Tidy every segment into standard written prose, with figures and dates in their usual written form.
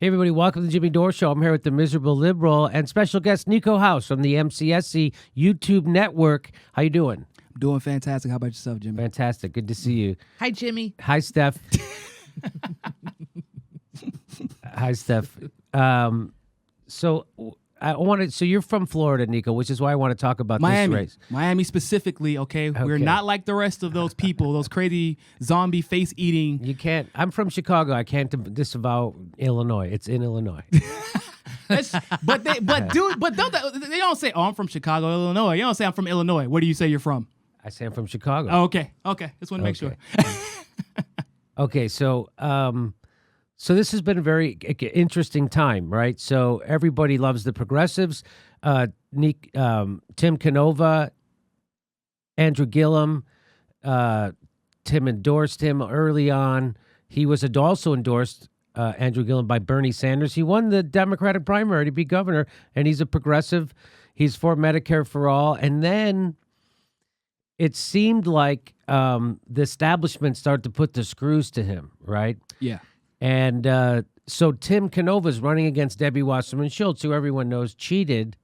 Hey, everybody, welcome to the Jimmy Dore Show. I'm here with the Miserable Liberal and special guest Nico House from the MCSC YouTube network. How you doing? I'm doing fantastic. How about yourself, Jimmy? Fantastic. Good to see you. Hi, Jimmy. Hi, Steph. Hi, Steph. So you're from Florida, Nico, which is why I want to talk about Miami. this race. Miami specifically, okay? We're not like the rest of those people, those crazy zombie face-eating. You can't. I'm from Chicago. I can't disavow Illinois. It's in Illinois. But they don't say, "Oh, I'm from Chicago, Illinois." You don't say, "I'm from Illinois." Where do you say you're from? I say I'm from Chicago. Oh, okay. Just want to make sure. Okay, so this has been a very interesting time, right? So everybody loves the progressives. Tim Canova, Andrew Gillum, Tim endorsed him early on. He was also endorsed, Andrew Gillum, by Bernie Sanders. He won the Democratic primary to be governor, and he's a progressive. He's for Medicare for all. And then it seemed like the establishment started to put the screws to him, right? Yeah. And so Tim Canova's running against Debbie Wasserman Schultz, who everyone knows cheated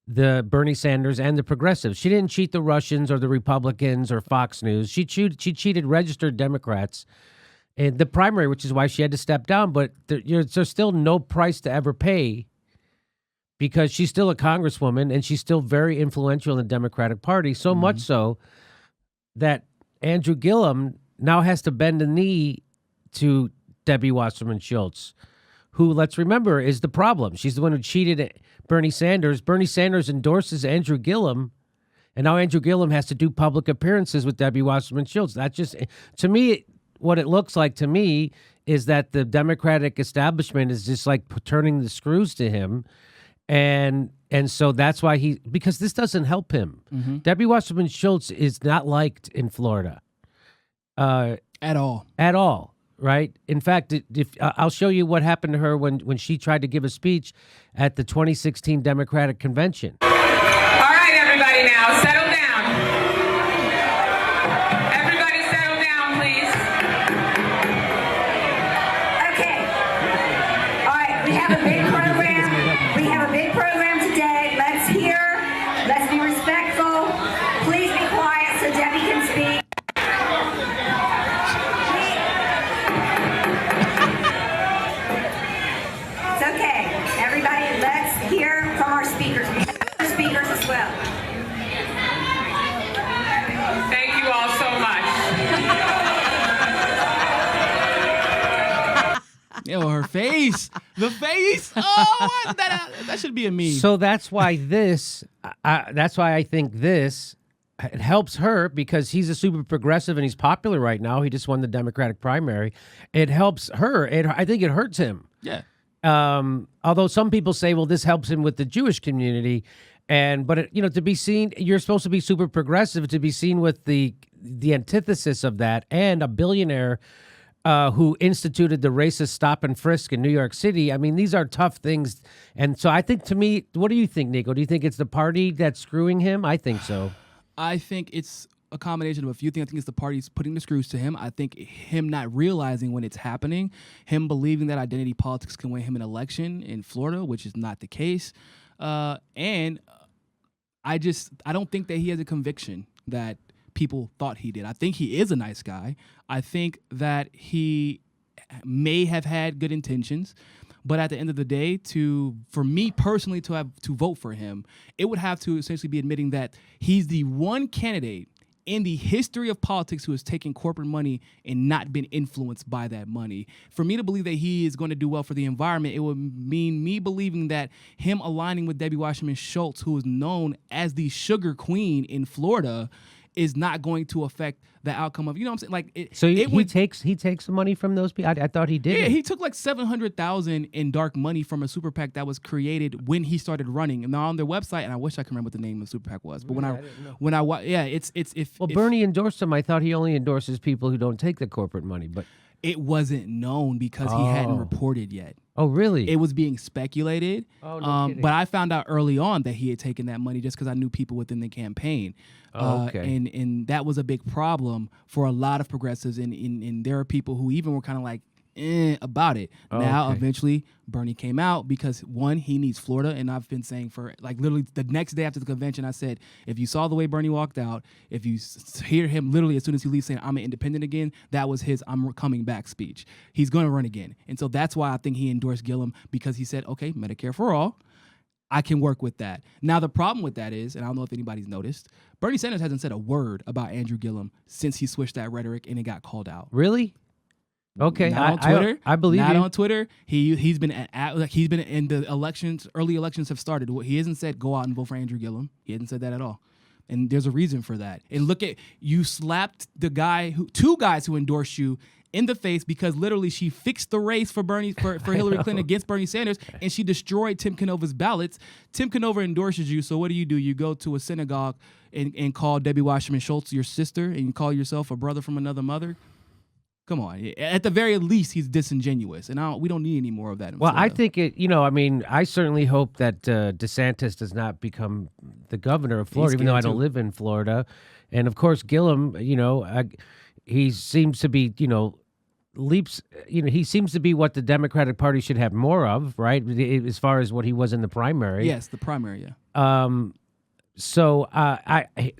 the Bernie Sanders and the progressives. She didn't cheat the Russians or the Republicans or Fox News. She cheated registered Democrats in the primary, which is why she had to step down. But there's still no price to ever pay because she's still a congresswoman and she's still very influential in the Democratic Party, so much so that Andrew Gillum now has to bend a knee to Debbie Wasserman Schultz, who, let's remember, is the problem. She's the one who cheated Bernie Sanders. Bernie Sanders endorses Andrew Gillum, and now Andrew Gillum has to do public appearances with Debbie Wasserman Schultz. That just, to me, what it looks like to me is that the Democratic establishment is just like turning the screws to him. And so that's why because this doesn't help him. Mm-hmm. Debbie Wasserman Schultz is not liked in Florida. At all. At all. Right. In fact, I'll show you what happened to her when she tried to give a speech at the 2016 Democratic Convention. All right, everybody, now settle down. Everybody, settle down, please. Okay. All right, we have a big program. We have a big program today. Let's hear. Let's be respectful. Please be quiet so Debbie can speak. Speakers as well. Thank you all so much. Her face. The face. Oh, that should be a meme. So that's why I think this, it helps her because he's a super progressive and he's popular right now. He just won the Democratic primary. It helps her. I think it hurts him. Yeah. Although some people say, well, this helps him with the Jewish community. But to be seen, you're supposed to be super progressive, to be seen with the antithesis of that, and a billionaire who instituted the racist stop and frisk in New York City. I mean, these are tough things. And so I think, to me, what do you think, Nico? Do you think it's the party that's screwing him? I think so. I think it's a combination of a few things. I think it's the party's putting the screws to him. I think him not realizing when it's happening, him believing that identity politics can win him an election in Florida, which is not the case. And I don't think that he has a conviction that people thought he did. I think he is a nice guy. I think that he may have had good intentions, but at the end of the day, for me personally to vote for him, it would have to essentially be admitting that he's the one candidate in the history of politics who has taken corporate money and not been influenced by that money. For me to believe that he is going to do well for the environment, it would mean me believing that him aligning with Debbie Wasserman Schultz, who is known as the sugar queen in Florida, is not going to affect the outcome of, you know what I'm saying? Like, he takes money from those people. I thought he did. Yeah, he took like $700,000 in dark money from a super PAC that was created when he started running. And they're on their website, and I wish I could remember what the name of the super PAC was. But Bernie endorsed him. I thought he only endorses people who don't take the corporate money, but it wasn't known because he hadn't reported yet. Oh, really? It was being speculated. Oh, no kidding. But I found out early on that he had taken that money just because I knew people within the campaign. Okay. And that was a big problem for a lot of progressives. And there are people who even were kind of like about it. Now, Okay. eventually, Bernie came out because, one, he needs Florida. And I've been saying for, like, literally the next day after the convention, I said, if you saw the way Bernie walked out, if you hear him literally as soon as he leaves saying, I'm an independent again, that was his I'm coming back speech. He's going to run again. And so that's why I think he endorsed Gillum, because he said, okay, Medicare for all. I can work with that. Now, the problem with that is, and I don't know if anybody's noticed, Bernie Sanders hasn't said a word about Andrew Gillum since he switched that rhetoric and it got called out. Really? Okay, Not on Twitter. I believe not you. on Twitter. He's been he's been in the elections. Early elections have started. He hasn't said go out and vote for Andrew Gillum. He hasn't said that at all. And there's a reason for that. And look at, you slapped the guy two guys who endorsed you in the face because literally she fixed the race for Hillary Clinton against Bernie Sanders, and she destroyed Tim Canova's ballots. Tim Canova endorses you, so what do? You go to a synagogue and call Debbie Wasserman Schultz your sister, and you call yourself a brother from another mother? Come on. At the very least, he's disingenuous, and we don't need any more of that in Well, I Florida. think I certainly hope that DeSantis does not become the governor of Florida, even though I scared don't too. live in Florida. And of course, Gillum, he seems to be, he seems to be what the Democratic Party should have more of, right? As far as what he was in the primary. Yes, the primary, yeah. So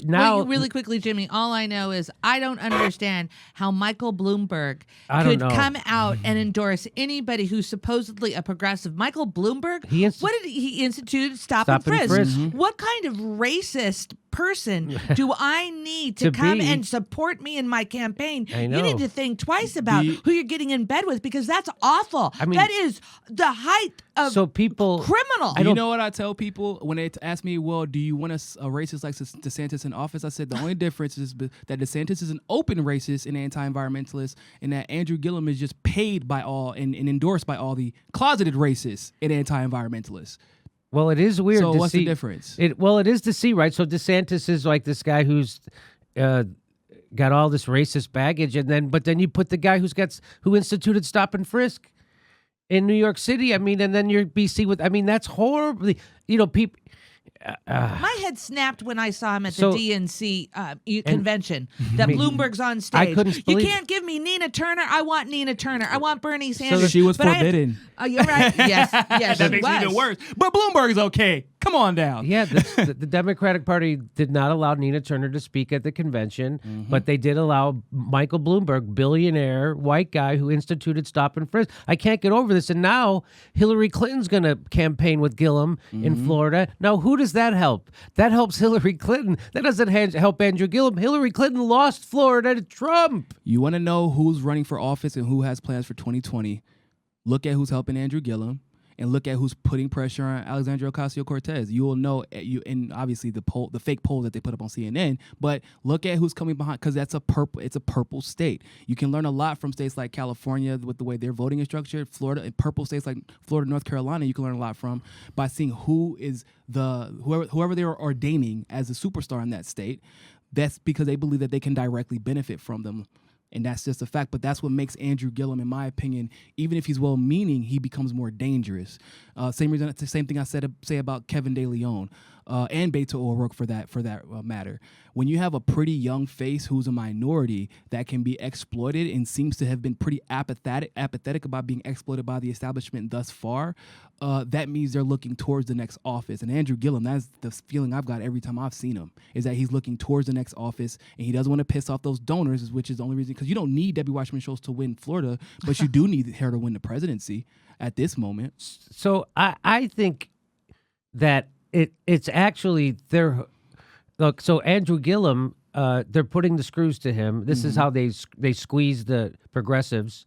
now Wait, really quickly, Jimmy, all I know is I don't understand how Michael Bloomberg I don't could know. come out and endorse anybody who's supposedly a progressive. Michael Bloomberg, what did he institute? Stop and frisk. What kind of racist person do I need to come be. and support me in my campaign? I You know. need to think twice about who you're getting in bed with, because that's awful. I mean, that is the height of so people criminal. Do you know what I tell people when they ask me, well, do you want a racist like DeSantis in office? I said the only difference is that DeSantis is an open racist and anti-environmentalist, and that Andrew Gillum is just paid by all and endorsed by all the closeted racists and anti-environmentalists. Well, it is weird So to what's see. the difference? It is to see, right? So DeSantis is like this guy who's got all this racist baggage, but then you put the guy who instituted stop and frisk in New York City. I mean, and then you're BC that's horribly, people. My head snapped when I saw him at So- the DNC convention. That Bloomberg's on stage. couldn't You believe- can't give me Nina Turner. I want Nina Turner. I want Bernie Sanders. She was But I have to- forbidden. Oh, you're right. Yes, yes, That she makes was. it even worse. But Bloomberg's okay. Come on down. Yeah, the Democratic Party did not allow Nina Turner to speak at the convention, but they did allow Michael Bloomberg, billionaire white guy who instituted stop and frisk. I can't get over this. And now Hillary Clinton's going to campaign with Gillum in Florida. Now, who does that help? That helps Hillary Clinton. That doesn't help Andrew Gillum. Hillary Clinton lost Florida to Trump. You want to know who's running for office and who has plans for 2020? Look at who's helping Andrew Gillum, and look at who's putting pressure on Alexandria Ocasio-Cortez. You will know, and obviously the fake poll that they put up on CNN. But look at who's coming behind, because it's a purple state. You can learn a lot from states like California with the way their voting is structured. Florida and purple states like Florida, North Carolina, you can learn a lot from by seeing who is whoever they are ordaining as a superstar in that state. That's because they believe that they can directly benefit from them. And that's just a fact. But that's what makes Andrew Gillum, in my opinion, even if he's well-meaning, he becomes more dangerous. Same thing I say about Kevin De Leon and Beto O'Rourke for that matter. When you have a pretty young face who's a minority that can be exploited and seems to have been pretty apathetic about being exploited by the establishment thus far, that means they're looking towards the next office. And Andrew Gillum, that's the feeling I've got every time I've seen him, is that he's looking towards the next office, and he doesn't want to piss off those donors, which is the only reason, because you don't need Debbie Wasserman Schultz to win Florida, but you do need her to win the presidency at this moment. So I think that it's actually look. So Andrew Gillum, they're putting the screws to him. This is how they squeeze the progressives,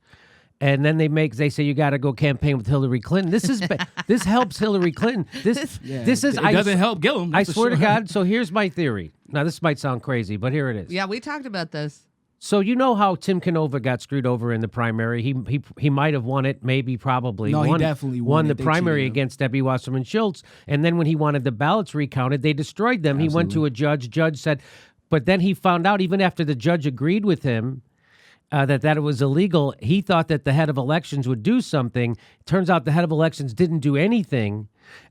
and then they say you got to go campaign with Hillary Clinton. This is this helps Hillary Clinton. This is It doesn't help Gillum. I that's for swear to sure. God. So here's my theory. Now this might sound crazy, but here it is. Yeah, we talked about this. So you know how Tim Canova got screwed over in the primary? He might have won it, maybe, probably. No, he won, definitely won won the it. They primary cheated him. against Debbie Wasserman Schultz. And then when he wanted the ballots recounted, they destroyed them. He went to a judge. Judge said, but then he found out, even after the judge agreed with him, that it was illegal. He thought that the head of elections would do something. Turns out the head of elections didn't do anything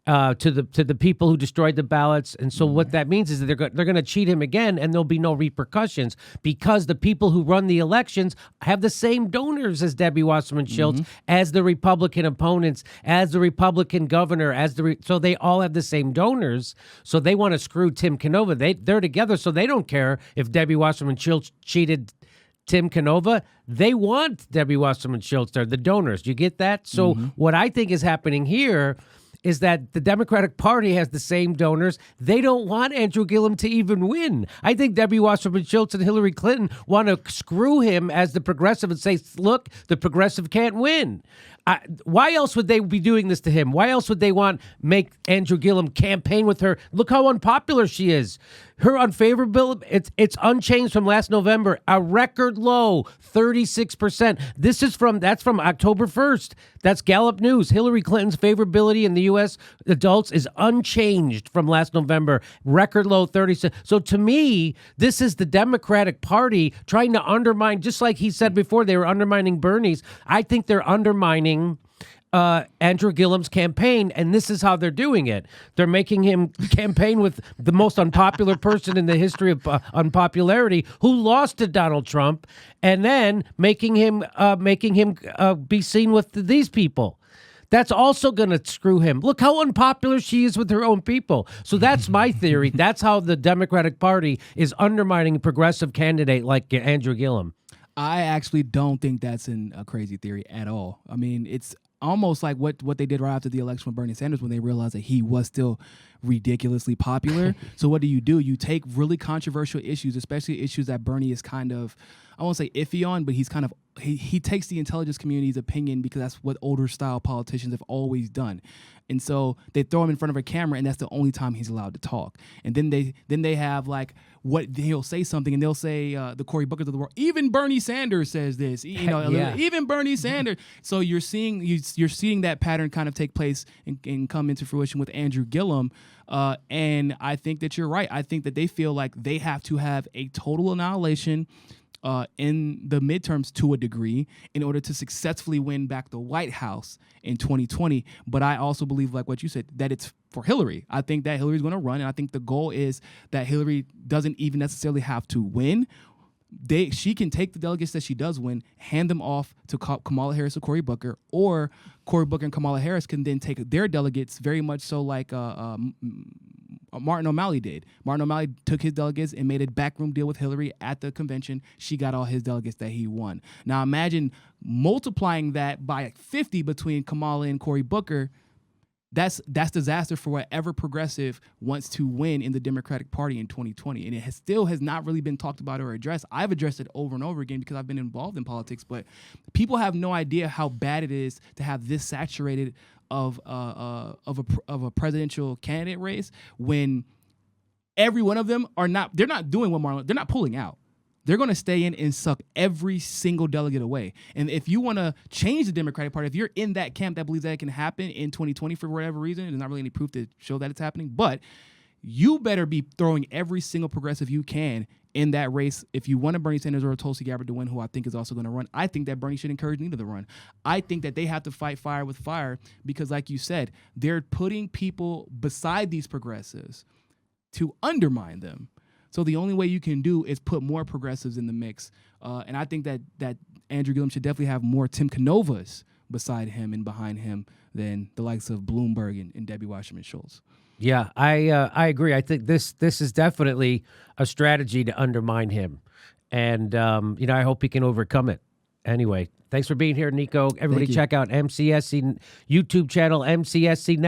to the people who destroyed the ballots. And so what that means is that they're going to cheat him again, and there'll be no repercussions because the people who run the elections have the same donors as Debbie Wasserman Schultz, as the Republican opponents, as the Republican governor, so they all have the same donors. So they want to screw Tim Canova. They're together, so they don't care if Debbie Wasserman Schultz cheated Tim Canova. They want Debbie Wasserman Schultz there, the donors. You get that? So what I think is happening here is that the Democratic Party has the same donors. They don't want Andrew Gillum to even win. I think Debbie Wasserman Schultz and Hillary Clinton want to screw him as the progressive and say, look, the progressive can't win. Why else would they be doing this to him? Why else would they make Andrew Gillum campaign with her? Look how unpopular she is. Her unfavorability, it's unchanged from last November, a record low, 36%. That's from October 1st. That's Gallup News. Hillary Clinton's favorability in the U.S. adults is unchanged from last November, record low, 36. So to me, this is the Democratic Party trying to undermine, just like he said before, they were undermining Bernie's. I think they're undermining Andrew Gillum's campaign, and this is how they're doing it. They're making him campaign with the most unpopular person in the history of unpopularity, who lost to Donald Trump, and then making him be seen with these people. That's also going to screw him. Look how unpopular she is with her own people. So that's my theory. That's how the Democratic Party is undermining a progressive candidate like Andrew Gillum. I actually don't think that's a crazy theory at all. I mean, it's almost like what they did right after the election with Bernie Sanders when they realized that he was still ridiculously popular. So what do? You take really controversial issues, especially issues that Bernie is kind of, I won't say iffy on, but he's kind of, he takes the intelligence community's opinion because that's what older style politicians have always done. And so they throw him in front of a camera, and that's the only time he's allowed to talk. And then they have like what he'll say something, and they'll say the Cory Bookers of the world. Even Bernie Sanders says this, even Bernie Sanders. So you're seeing that pattern kind of take place and come into fruition with Andrew Gillum. And I think that you're right. I think that they feel like they have to have a total annihilation in the midterms to a degree in order to successfully win back the White House in 2020. But I also believe, like what you said, that it's for Hillary. I think that Hillary's going to run, and I think the goal is that Hillary doesn't even necessarily have to win. She can take the delegates that she does win, hand them off to Kamala Harris or Cory Booker, or Cory Booker and Kamala Harris can then take their delegates, very much so like Martin O'Malley did. Martin O'Malley took his delegates and made a backroom deal with Hillary at the convention. She got all his delegates that he won. Now imagine multiplying that by 50 between Kamala and Cory Booker. That's disaster for whatever progressive wants to win in the Democratic Party in 2020. And it still has not really been talked about or addressed. I've addressed it over and over again because I've been involved in politics, but people have no idea how bad it is to have this saturated of a presidential candidate race when every one of them they're not doing what Marlon, they're not pulling out. They're going to stay in and suck every single delegate away. And if you want to change the Democratic Party, if you're in that camp that believes that it can happen in 2020 for whatever reason, there's not really any proof to show that it's happening, but you better be throwing every single progressive you can in that race. If you want a Bernie Sanders or a Tulsi Gabbard to win, who I think is also going to run, I think that Bernie should encourage neither to run. I think that they have to fight fire with fire because, like you said, they're putting people beside these progressives to undermine them. So the only way you can do is put more progressives in the mix. And I think that Andrew Gillum should definitely have more Tim Canovas beside him and behind him than the likes of Bloomberg and Debbie Wasserman Schultz. Yeah, I agree. I think this is definitely a strategy to undermine him. And, I hope he can overcome it. Anyway, thanks for being here, Nico. Everybody check out MCSC YouTube channel, MCSC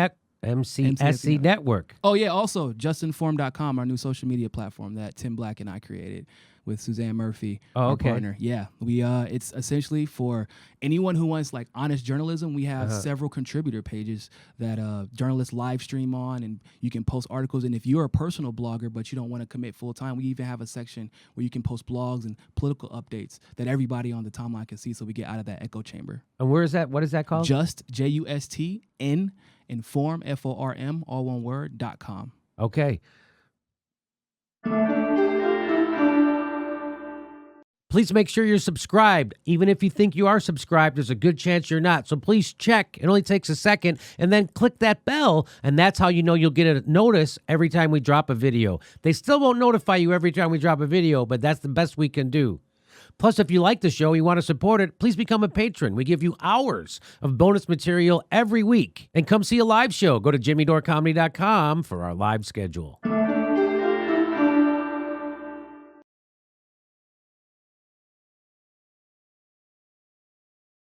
Network. Oh, yeah. Also, justinform.com, our new social media platform that Tim Black and I created with Suzanne Murphy, our partner. Yeah. We it's essentially for anyone who wants like honest journalism. We have several contributor pages that journalists live stream on, and you can post articles. And if you're a personal blogger but you don't want to commit full time, we even have a section where you can post blogs and political updates that everybody on the timeline can see, so we get out of that echo chamber. And where is that? What is that called? Just JUSTN Inform, FORM, all one word, .com. Okay. Please make sure you're subscribed. Even if you think you are subscribed, there's a good chance you're not. So please check. It only takes a second. And then click that bell. And that's how you know you'll get a notice every time we drop a video. They still won't notify you every time we drop a video, but that's the best we can do. Plus, if you like the show, you want to support it, please become a patron. We give you hours of bonus material every week. And come see a live show. Go to jimmydorecomedy.com for our live schedule.